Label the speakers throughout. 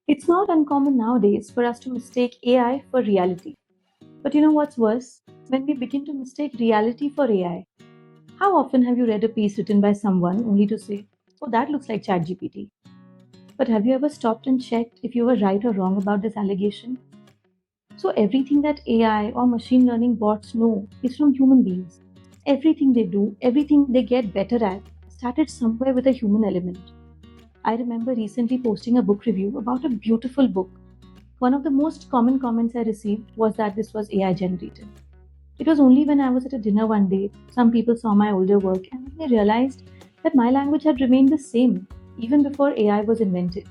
Speaker 1: It's not uncommon nowadays for us to mistake AI for reality. But you know what's worse? When we begin to mistake reality for AI. How often have you read a piece written by someone only to say, oh, that looks like ChatGPT? But have you ever stopped and checked if you were right or wrong about this allegation? So, everything that AI or machine learning bots know is from human beings. Everything they do, everything they get better at, started somewhere with a human element. I remember recently posting a book review about a beautiful book. One of the most common comments I received was that this was AI generated. It was only when I was at a dinner one day, some people saw my older work and they realized that my language had remained the same even before AI was invented.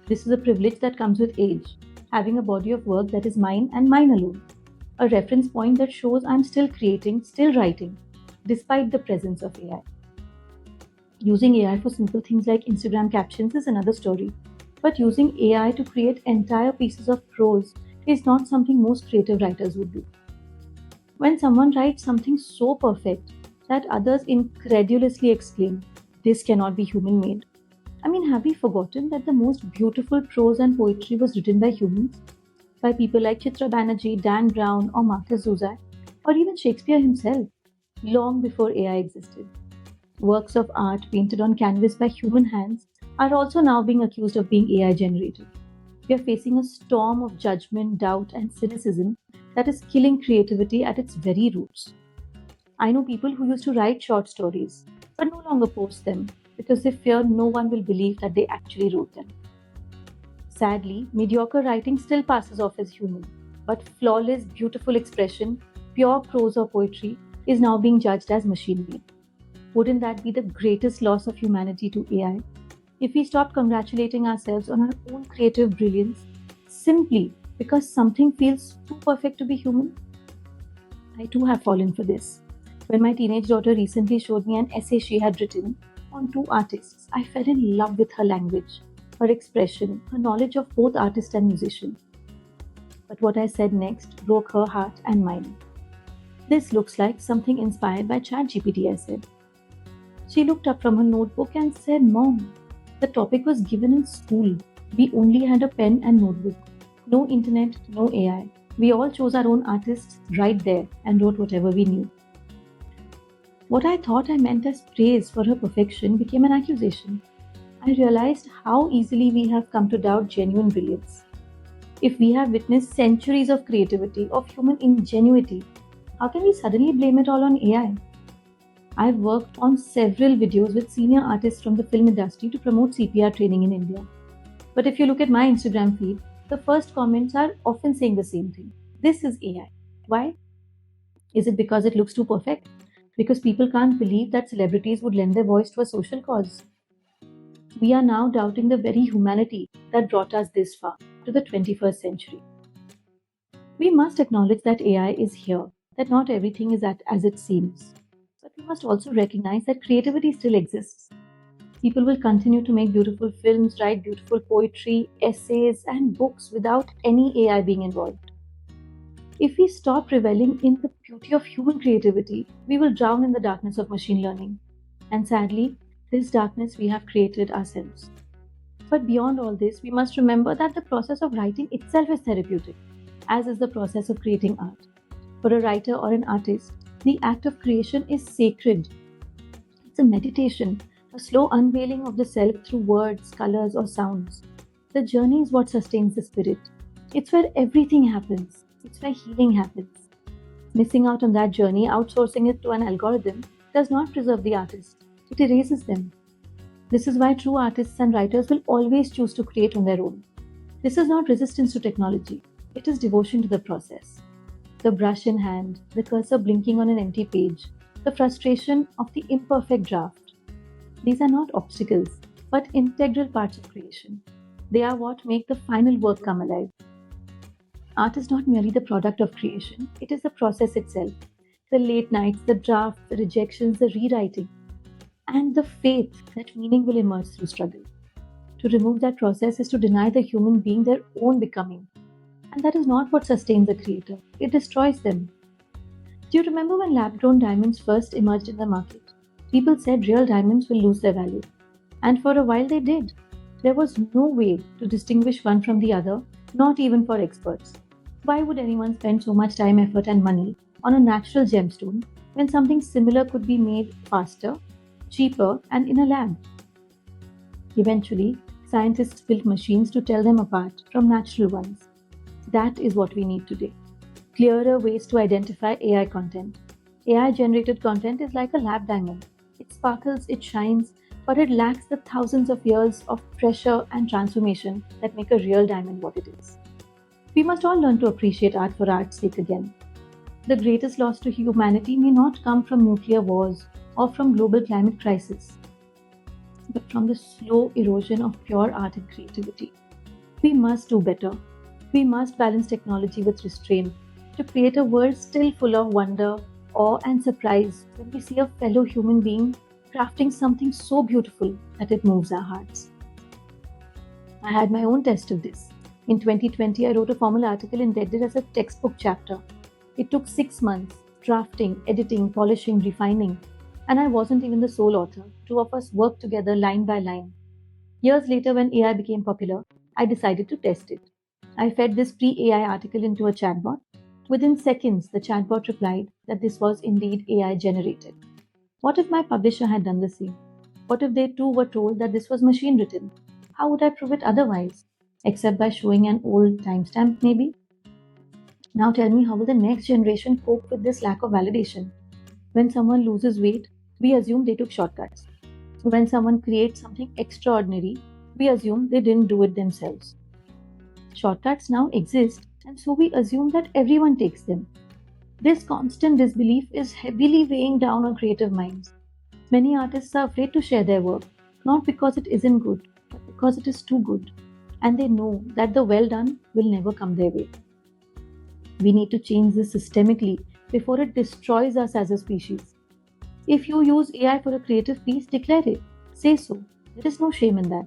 Speaker 1: This is a privilege that comes with age, having a body of work that is mine and mine alone, a reference point that shows I'm still creating, still writing, despite the presence of AI. Using AI for simple things like Instagram captions is another story. But using AI to create entire pieces of prose is not something most creative writers would do. When someone writes something so perfect that others incredulously exclaim, this cannot be human made. I mean, have we forgotten that the most beautiful prose and poetry was written by humans? By people like Chitra Banerjee, Dan Brown, or Marcus Zuzak, or even Shakespeare himself, long before AI existed. Works of art painted on canvas by human hands are also now being accused of being AI generated. We are facing a storm of judgment, doubt, and cynicism that is killing creativity at its very roots. I know people who used to write short stories but no longer post them because they fear no one will believe that they actually wrote them. Sadly, mediocre writing still passes off as human, but flawless, beautiful expression, pure prose or poetry, is now being judged as machine made. Wouldn't that be the greatest loss of humanity to AI? If we stop congratulating ourselves on our own creative brilliance simply because something feels too perfect to be human? I too have fallen for this. When my teenage daughter recently showed me an essay she had written on two artists, I fell in love with her language, her expression, her knowledge of both artist and musician. But what I said next broke her heart and mine. This looks like something inspired by ChatGPT, I said. She looked up from her notebook and said, Mom, the topic was given in school. We only had a pen and notebook. No internet, no AI. We all chose our own artists right there and wrote whatever we knew. What I thought I meant as praise for her perfection became an accusation. I realized how easily we have come to doubt genuine brilliance. If we have witnessed centuries of creativity, of human ingenuity, how can we suddenly blame it all on AI? I've worked on several videos with senior artists from the film industry to promote CPR training in India. But if you look at my Instagram feed, the first comments are often saying the same thing. This is AI. Why? Is it because it looks too perfect? Because people can't believe that celebrities would lend their voice to a social cause? We are now doubting the very humanity that brought us this far, to the 21st century. We must acknowledge that AI is here, that not everything is as it seems. But we must also recognize that creativity still exists. People will continue to make beautiful films, write beautiful poetry, essays, and books without any AI being involved. If we stop reveling in the beauty of human creativity, we will drown in the darkness of machine learning. And sadly, this darkness we have created ourselves. But beyond all this, we must remember that the process of writing itself is therapeutic, as is the process of creating art. For a writer or an artist, the act of creation is sacred. It's a meditation, a slow unveiling of the self through words, colors, or sounds. The journey is what sustains the spirit. It's where everything happens, it's where healing happens. Missing out on that journey, outsourcing it to an algorithm, does not preserve the artist, it erases them. This is why true artists and writers will always choose to create on their own. This is not resistance to technology, it is devotion to the process. The brush in hand, the cursor blinking on an empty page, the frustration of the imperfect draft. These are not obstacles, but integral parts of creation. They are what make the final work come alive. Art is not merely the product of creation, it is the process itself. The late nights, the drafts, the rejections, the rewriting, and the faith that meaning will emerge through struggle. To remove that process is to deny the human being their own becoming. And that is not what sustains a creator, it destroys them. Do you remember when lab grown diamonds first emerged in the market? People said real diamonds will lose their value. And for a while they did. There was no way to distinguish one from the other, not even for experts. Why would anyone spend so much time, effort, and money on a natural gemstone when something similar could be made faster, cheaper, and in a lab? Eventually, scientists built machines to tell them apart from natural ones. That is what we need today. Clearer ways to identify AI content. AI generated content is like a lab diamond. It sparkles, it shines, but it lacks the thousands of years of pressure and transformation that make a real diamond what it is. We must all learn to appreciate art for art's sake again. The greatest loss to humanity may not come from nuclear wars or from global climate crisis, but from the slow erosion of pure art and creativity. We must do better. We must balance technology with restraint to create a world still full of wonder, awe, and surprise when we see a fellow human being crafting something so beautiful that it moves our hearts. I had my own test of this. In 2020, I wrote a formal article intended as a textbook chapter. It took 6 months drafting, editing, polishing, refining, and I wasn't even the sole author. Two of us worked together line by line. Years later, when AI became popular, I decided to test it. I fed this pre AI article into a chatbot. Within seconds, the chatbot replied that this was indeed AI generated. What if my publisher had done the same? What if they too were told that this was machine written? How would I prove it otherwise? Except by showing an old timestamp, maybe? Now tell me, how will the next generation cope with this lack of validation? When someone loses weight, we assume they took shortcuts. When someone creates something extraordinary, we assume they didn't do it themselves. Shortcuts now exist, and so we assume that everyone takes them. This constant disbelief is heavily weighing down on creative minds. Many artists are afraid to share their work, not because it isn't good, but because it is too good, and they know that the well done will never come their way. We need to change this systemically before it destroys us as a species. If you use AI for a creative piece, declare it. Say so. There is no shame in that.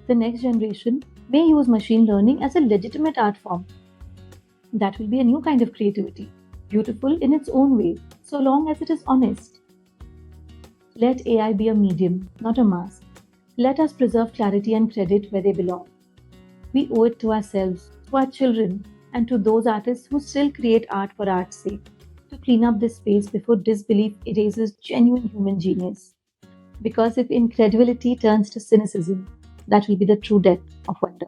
Speaker 1: The next generation may use machine learning as a legitimate art form. That will be a new kind of creativity, beautiful in its own way, so long as it is honest. Let AI be a medium, not a mask. Let us preserve clarity and credit where they belong. We owe it to ourselves, to our children, and to those artists who still create art for art's sake to clean up this space before disbelief erases genuine human genius. Because if incredulity turns to cynicism, that will be the true death of wonder.